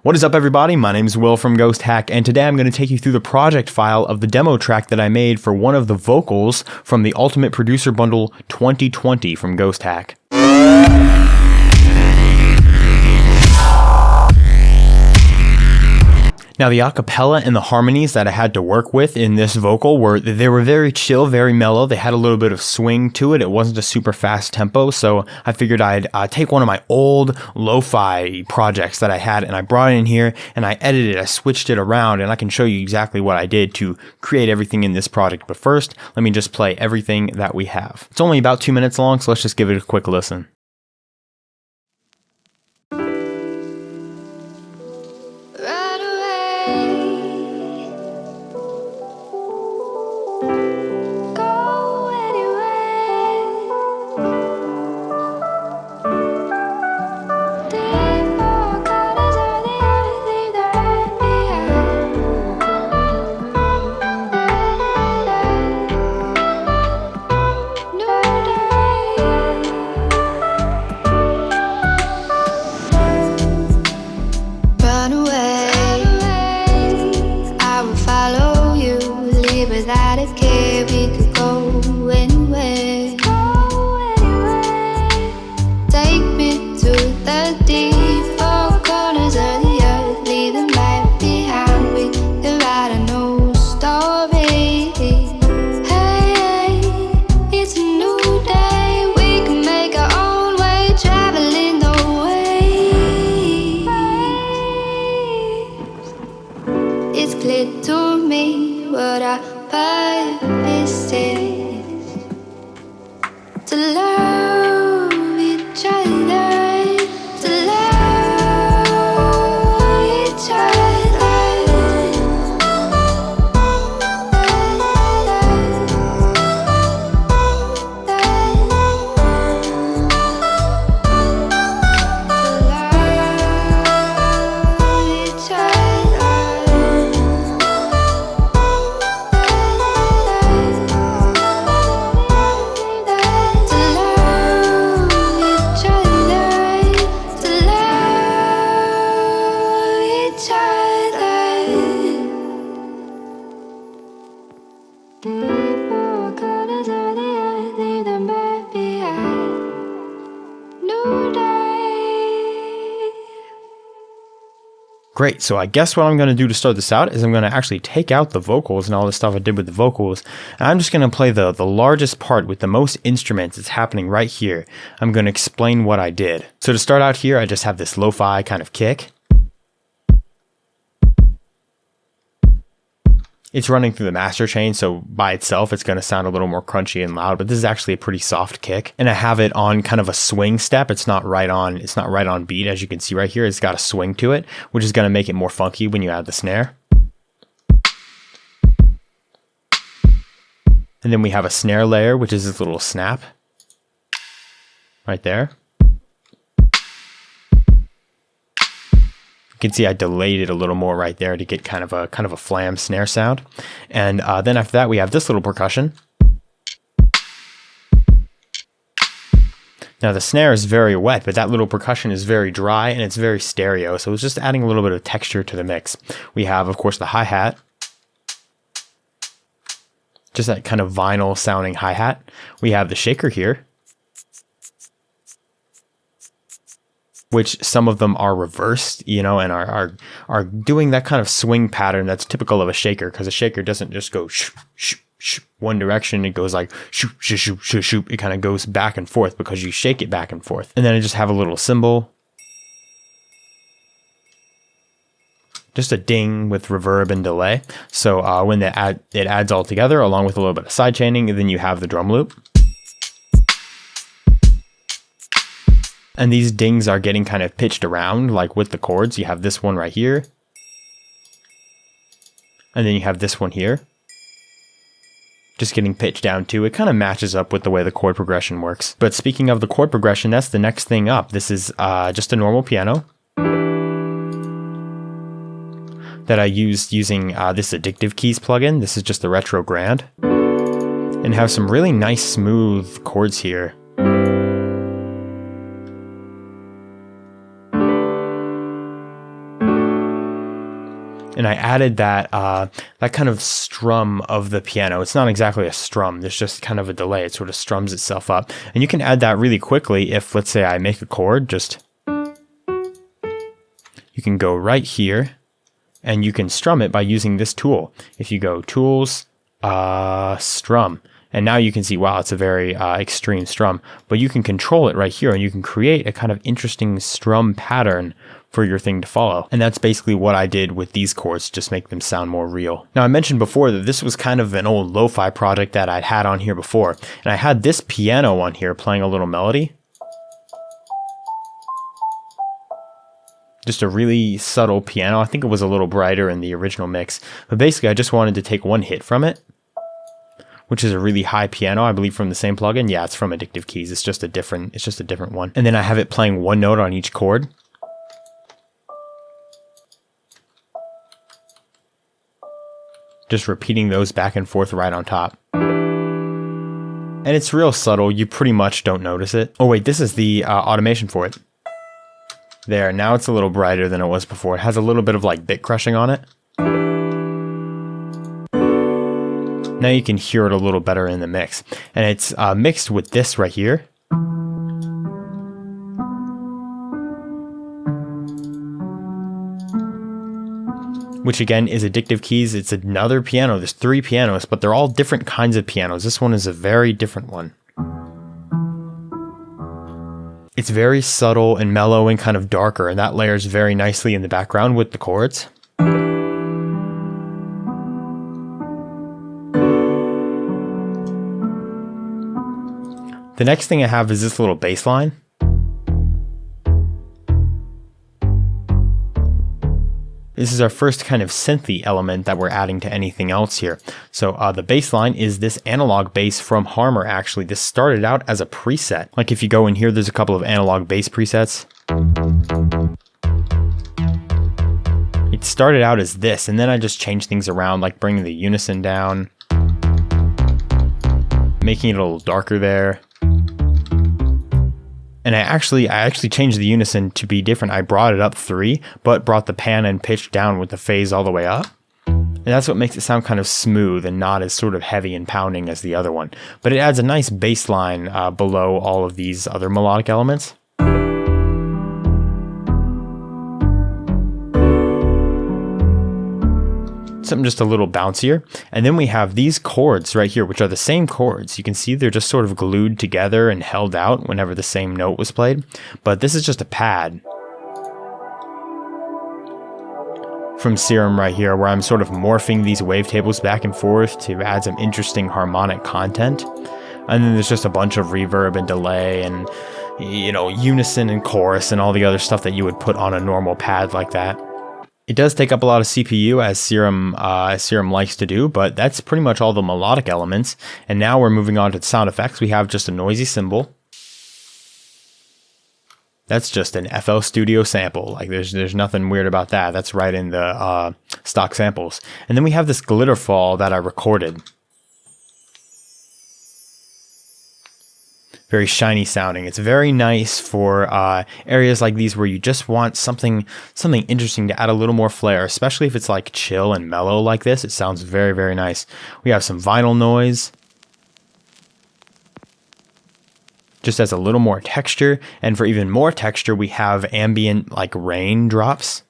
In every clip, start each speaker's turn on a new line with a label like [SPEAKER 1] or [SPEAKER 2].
[SPEAKER 1] What is up, everybody? My name is Will from Ghosthack, and today I'm going to take you through the project file of the demo track that I made for one of the vocals from the Ultimate Producer Bundle 2020 from Ghosthack. Now, the acapella and the harmonies that I had to work with in this vocal were very chill, very mellow. They had a little bit of swing to it. It wasn't a super fast tempo, so I figured I'd take one of my old lo-fi projects that I had, and I brought it in here, and I edited it. I switched it around, and I can show you exactly what I did to create everything in this project. But first, let me just play everything that we have. It's only about 2 minutes long, so let's just give it a quick listen. Great, so I guess what I'm going to do to start this out is I'm going to actually take out the vocals and all the stuff I did with the vocals, and I'm just going to play the largest part with the most instruments. It's happening right here. I'm going to explain what I did. So to start out here, I just have this lo-fi kind of kick. It's running through the master chain, so by itself it's going to sound a little more crunchy and loud, but this is actually a pretty soft kick. And I have it on kind of a swing step. It's not right on beat, as you can see right here. It's got a swing to it, which is going to make it more funky when you add the snare. And then we have a snare layer, which is this little snap right there. You can see I delayed it a little more right there to get kind of a flam snare sound. And then after that, we have this little percussion. Now the snare is very wet, but that little percussion is very dry and it's very stereo. So it's just adding a little bit of texture to the mix. We have, of course, the hi-hat. Just that kind of vinyl sounding hi-hat. We have the shaker here, which some of them are reversed, you know, and are doing that kind of swing pattern that's typical of a shaker, because a shaker doesn't just go one direction. It goes like shoop, shoop, shoop, shoop, shoop. It kind of goes back and forth because you shake it back and forth. And then I just have a little cymbal, just a ding with reverb and delay. So when it adds all together, along with a little bit of side chaining, and then you have the drum loop. And these dings are getting kind of pitched around, like with the chords. You have this one right here. And then you have this one here. Just getting pitched down too. It kind of matches up with the way the chord progression works. But speaking of the chord progression, that's the next thing up. This is just a normal piano that I used using this Addictive Keys plugin. This is just the Retro Grand. And have some really nice smooth chords here. And I added that that kind of strum of the piano. It's not exactly a strum. There's just kind of a delay. It sort of strums itself up. And you can add that really quickly if, let's say, I make a chord. Just you can go right here, and you can strum it by using this tool. If you go Tools, Strum, and now you can see, wow, it's a very extreme strum. But you can control it right here, and you can create a kind of interesting strum pattern for your thing to follow. And that's basically what I did with these chords, just make them sound more real. Now, I mentioned before that this was kind of an old lo-fi project that I'd had on here before. And I had this piano on here playing a little melody. Just a really subtle piano. I think it was a little brighter in the original mix. But basically, I just wanted to take one hit from it, which is a really high piano, I believe from the same plugin. Yeah, it's from Addictive Keys. It's just a different one. And then I have it playing one note on each chord. Just repeating those back and forth right on top. And it's real subtle. You pretty much don't notice it. Oh wait, this is the automation for it. There, now it's a little brighter than it was before. It has a little bit of like bit crushing on it. Now you can hear it a little better in the mix. And it's mixed with this right here. Which again is Addictive Keys. It's another piano. There's 3 pianos, but they're all different kinds of pianos. This one is a very different one. It's very subtle and mellow and kind of darker, and that layers very nicely in the background with the chords. The next thing I have is this little bass line. This is our first kind of synthy element that we're adding to anything else here. So the bass line is this analog bass from Harmor, actually. This started out as a preset. Like if you go in here, there's a couple of analog bass presets. It started out as this, and then I just changed things around, like bringing the unison down, making it a little darker there. And I actually changed the unison to be different. I brought it up 3, but brought the pan and pitch down with the phase all the way up. And that's what makes it sound kind of smooth and not as sort of heavy and pounding as the other one. But it adds a nice bass line below all of these other melodic elements. Something just a little bouncier. And then we have these chords right here, which are the same chords. You can see they're just sort of glued together and held out whenever the same note was played. But this is just a pad from Serum right here, where I'm sort of morphing these wavetables back and forth to add some interesting harmonic content. And then there's just a bunch of reverb and delay and, you know, unison and chorus and all the other stuff that you would put on a normal pad like that. It does take up a lot of CPU, as Serum likes to do, but that's pretty much all the melodic elements. And now we're moving on to the sound effects. We have just a noisy cymbal. That's just an FL Studio sample. Like there's nothing weird about that. That's right in the stock samples. And then we have this Glitterfall that I recorded. Very shiny sounding. It's very nice for areas like these where you just want something interesting to add a little more flair, especially if it's like chill and mellow like this. It sounds very, very nice. We have some vinyl noise. Just as a little more texture. And for even more texture, we have ambient like raindrops.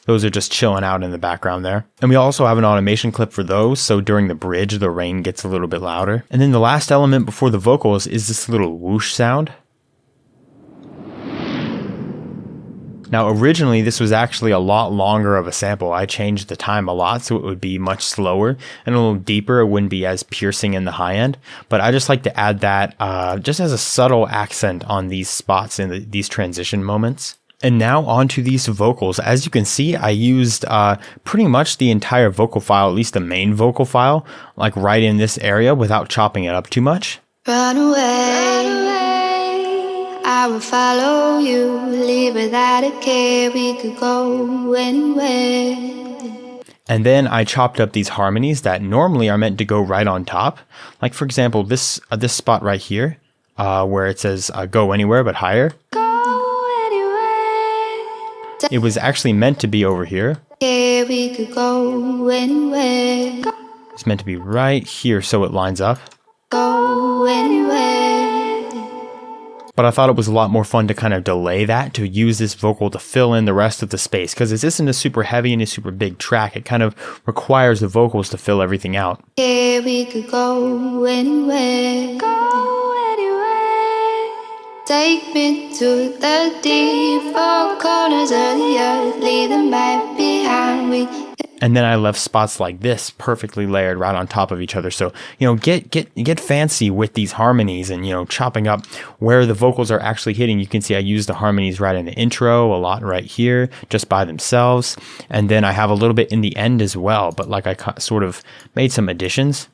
[SPEAKER 1] Those are just chilling out in the background there. And we also have an automation clip for those, so during the bridge, the rain gets a little bit louder. And then the last element before the vocals is this little whoosh sound. Now, originally, this was actually a lot longer of a sample. I changed the time a lot, so it would be much slower and a little deeper. It wouldn't be as piercing in the high end. But I just like to add that just as a subtle accent on these spots in these transition moments. And now onto these vocals. As you can see, I used pretty much the entire vocal file, at least the main vocal file, like right in this area without chopping it up too much.
[SPEAKER 2] Run away, I will follow you, leave without a care, we could go anywhere.
[SPEAKER 1] And then I chopped up these harmonies that normally are meant to go right on top. Like for example, this spot right here, where it says go anywhere but higher. It was actually meant to be over here.
[SPEAKER 2] Yeah, we could go anywhere.
[SPEAKER 1] It's meant to be right here so it lines up.
[SPEAKER 2] Go anywhere.
[SPEAKER 1] But I thought it was a lot more fun to kind of delay that, to use this vocal to fill in the rest of the space. Because this isn't a super heavy and a super big track. It kind of requires the vocals to fill everything out.
[SPEAKER 2] Yeah, we could go anywhere. Go anywhere. Take me to the deep four corners of the earth. Leave them back behind.
[SPEAKER 1] And then I left spots like this perfectly layered right on top of each other. So, you know, get fancy with these harmonies and, you know, chopping up where the vocals are actually hitting. You can see I use the harmonies right in the intro, a lot right here, just by themselves. And then I have a little bit in the end as well. But like I sort of made some additions.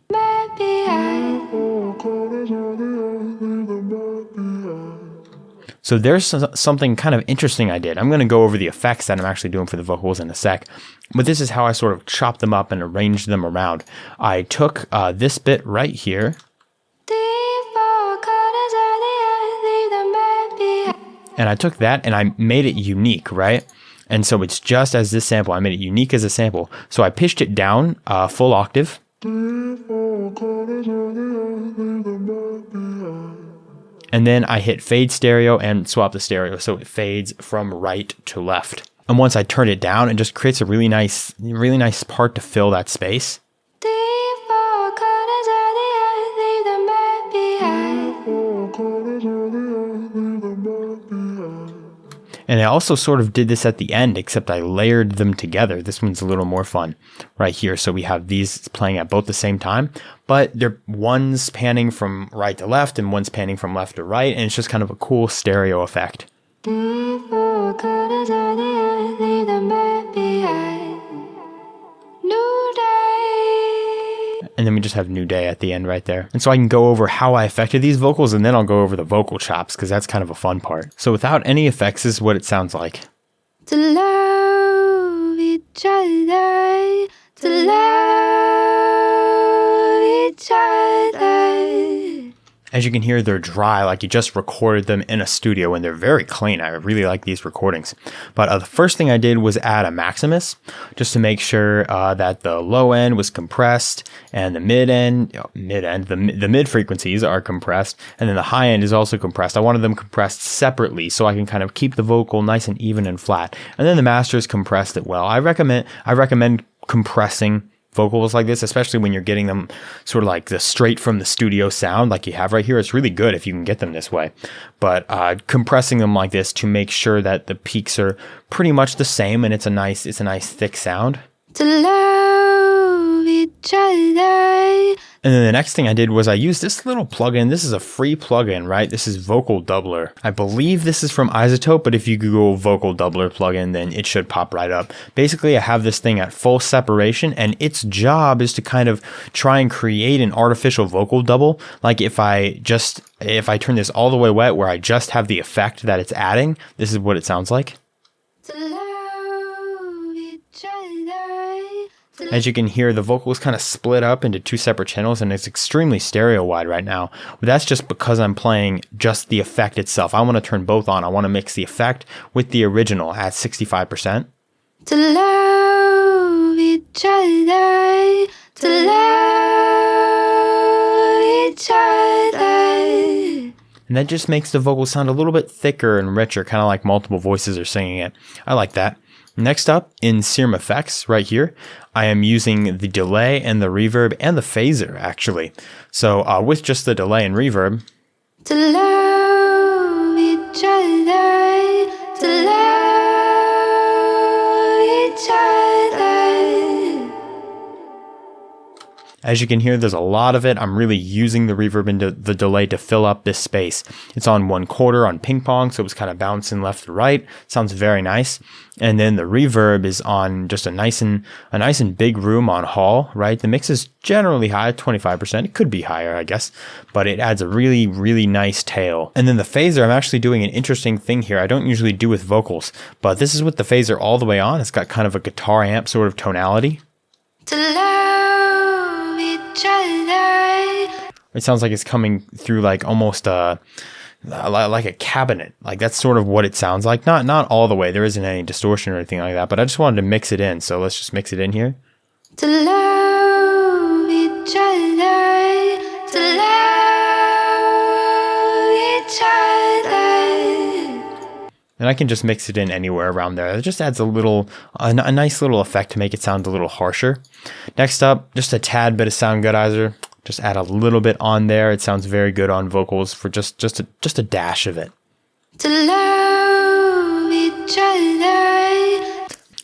[SPEAKER 1] So there's something kind of interesting I did. I'm going to go over the effects that I'm actually doing for the vocals in a sec. But this is how I sort of chopped them up and arranged them around. I took this bit right here. And I took that and I made it unique, right? And so it's just as this sample. I made it unique as a sample. So I pitched it down full octave. And then I hit fade stereo and swap the stereo so it fades from right to left. And once I turn it down, it just creates a really nice part to fill that space. And I also sort of did this at the end, except I layered them together. This one's a little more fun right here. So we have these playing at both the same time, but one's panning from right to left and one's panning from left to right. And it's just kind of a cool stereo effect. And then we just have New Day at the end right there. And so I can go over how I affected these vocals, and then I'll go over the vocal chops, because that's kind of a fun part. So without any effects, this is what it sounds like.
[SPEAKER 2] To love each other, to love each other.
[SPEAKER 1] As you can hear, they're dry, like you just recorded them in a studio, and they're very clean. I really like these recordings. But the first thing I did was add a Maximus, just to make sure that the low end was compressed, and the the mid frequencies are compressed, and then the high end is also compressed. I wanted them compressed separately, so I can kind of keep the vocal nice and even and flat. And then the masters compressed it well. I recommend compressing vocals like this, especially when you're getting them sort of like the straight from the studio sound like you have right here. It's really good if you can get them this way, but compressing them like this to make sure that the peaks are pretty much the same and it's a nice thick sound.
[SPEAKER 2] To love each other.
[SPEAKER 1] And then the next thing I did was I used this little plugin. This is a free plugin, right? This is Vocal Doubler. I believe this is from iZotope, but if you Google Vocal Doubler plugin, then it should pop right up. Basically, I have this thing at full separation, and its job is to kind of try and create an artificial vocal double. Like if I turn this all the way wet where I just have the effect that it's adding, this is what it sounds like.
[SPEAKER 2] To love each other.
[SPEAKER 1] As you can hear, the vocals kind of split up into two separate channels, and it's extremely stereo wide right now. But that's just because I'm playing just the effect itself. I want to turn both on. I want to mix the effect with the original at 65%.
[SPEAKER 2] To love each other, to love each other.
[SPEAKER 1] And that just makes the vocals sound a little bit thicker and richer, kind of like multiple voices are singing it. I like that. Next up, in SerumFX right here, I am using the delay and the reverb and the phaser actually. So with just the delay and reverb.
[SPEAKER 2] To love each other, to love each other.
[SPEAKER 1] As you can hear, there's a lot of it. I'm really using the reverb and the delay to fill up this space. It's on 1/4 on ping pong, so it's kind of bouncing left to right. Sounds very nice. And then the reverb is on just a nice and big room on Hall, right? The mix is generally high, 25%. It could be higher, I guess, but it adds a really, really nice tail. And then the phaser, I'm actually doing an interesting thing here. I don't usually do with vocals, but this is with the phaser all the way on. It's got kind of a guitar amp sort of tonality.
[SPEAKER 2] To love each other.
[SPEAKER 1] It sounds like it's coming through like almost like a cabinet. Like that's sort of what it sounds like. Not all the way. There isn't any distortion or anything like that, but I just wanted to mix it in. So let's just mix it in here.
[SPEAKER 2] To love each other, to love each other.
[SPEAKER 1] And I can just mix it in anywhere around there. It just adds a nice little effect to make it sound a little harsher. Next up, just a tad bit of Soundgoodizer. Just add a little bit on there. It sounds very good on vocals for just a dash of it.
[SPEAKER 2] To love each other.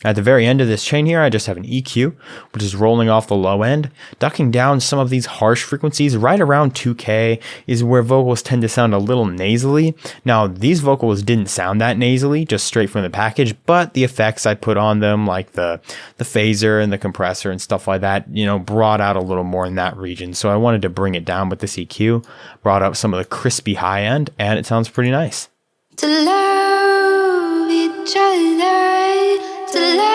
[SPEAKER 1] At the very end of this chain here, I just have an EQ, which is rolling off the low end. Ducking down some of these harsh frequencies right around 2K is where vocals tend to sound a little nasally. Now, these vocals didn't sound that nasally, just straight from the package, but the effects I put on them, like the phaser and the compressor and stuff like that, you know, brought out a little more in that region. So I wanted to bring it down with this EQ, brought up some of the crispy high end, and it sounds pretty nice.
[SPEAKER 2] To love each other. To love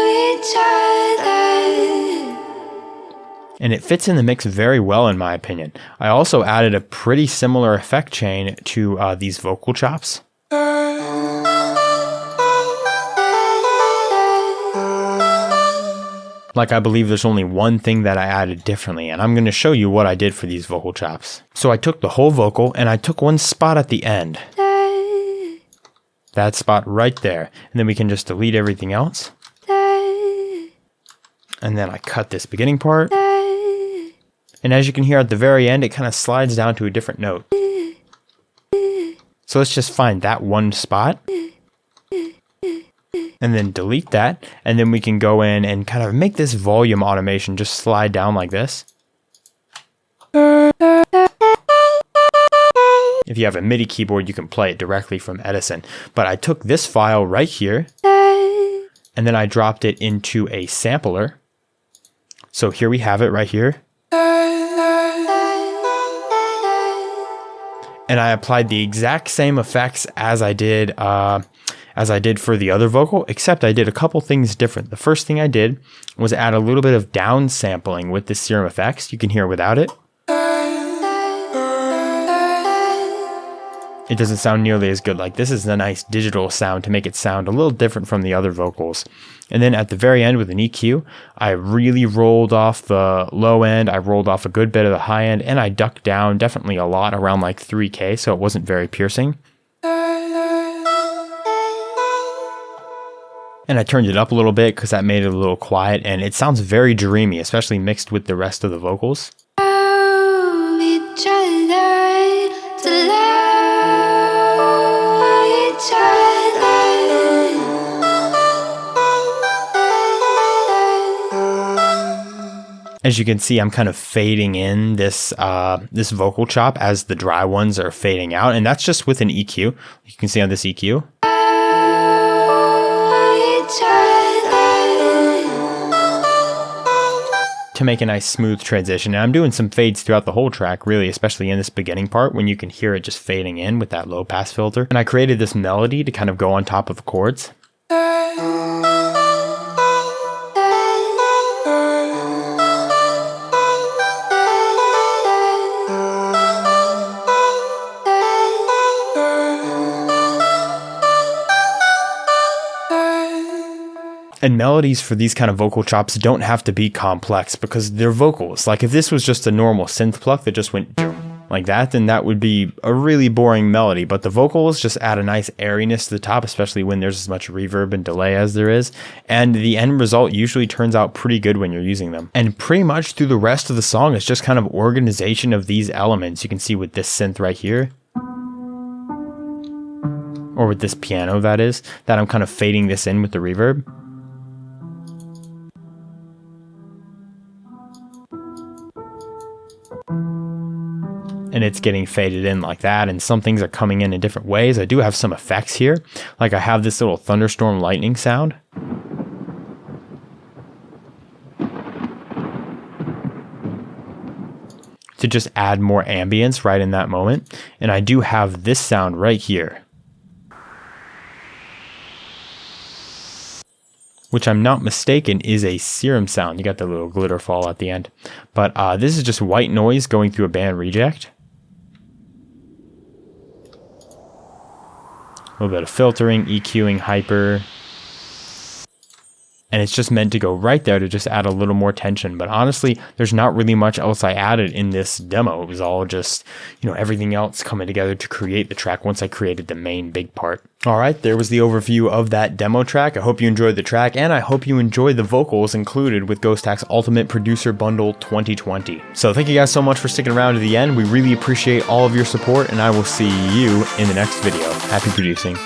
[SPEAKER 2] each other.
[SPEAKER 1] And it fits in the mix very well in my opinion. I also added a pretty similar effect chain to these vocal chops. Like I believe there's only one thing that I added differently, and I'm going to show you what I did for these vocal chops. So I took the whole vocal and I took one spot at the end. That spot right there. And then we can just delete everything else. And then I cut this beginning part. And as you can hear at the very end, it kind of slides down to a different note. So let's just find that one spot. And then delete that. And then we can go in and kind of make this volume automation just slide down like this. If you have a MIDI keyboard, you can play it directly from Edison. But I took this file right here, and then I dropped it into a sampler. So here we have it right here. And I applied the exact same effects as I did for the other vocal, except I did a couple things different. The first thing I did was add a little bit of downsampling with the Serum FX. You can hear without it. It doesn't sound nearly as good. Like this is a nice digital sound to make it sound a little different from the other vocals. And then at the very end with an EQ, I really rolled off the low end. I rolled off a good bit of the high end, and I ducked down definitely a lot, around like 3K, so it wasn't very piercing. And I turned it up a little bit because that made it a little quiet, and it sounds very dreamy, especially mixed with the rest of the vocals.
[SPEAKER 2] Love each other, to love each other.
[SPEAKER 1] As you can see, I'm kind of fading in this this vocal chop as the dry ones are fading out, and that's just with an EQ. You can see on this EQ. To make a nice smooth transition. And I'm doing some fades throughout the whole track, really, especially in this beginning part when you can hear it just fading in with that low pass filter. And I created this melody to kind of go on top of the chords. And melodies for these kind of vocal chops don't have to be complex because they're vocals. Like if this was just a normal synth pluck that just went like that, then that would be a really boring melody. But the vocals just add a nice airiness to the top, especially when there's as much reverb and delay as there is. And the end result usually turns out pretty good when you're using them. And pretty much through the rest of the song, it's just kind of organization of these elements. You can see with this synth right here, or with this piano that is, that I'm kind of fading this in with the reverb. And it's getting faded in like that, and some things are coming in different ways. I do have some effects here, like I have this little thunderstorm lightning sound. To just add more ambience right in that moment. And I do have this sound right here, which I'm not mistaken is a Serum sound. You got the little Glitterfall at the end. But this is just white noise going through a band reject. A little bit of filtering, EQing, hyper. And it's just meant to go right there to just add a little more tension. But honestly, there's not really much else I added in this demo. It was all just, everything else coming together to create the track once I created the main big part. All right, there was the overview of that demo track. I hope you enjoyed the track, and I hope you enjoyed the vocals included with Ghosthack's Ultimate Producer Bundle 2020. So thank you guys so much for sticking around to the end. We really appreciate all of your support, and I will see you in the next video. Happy producing.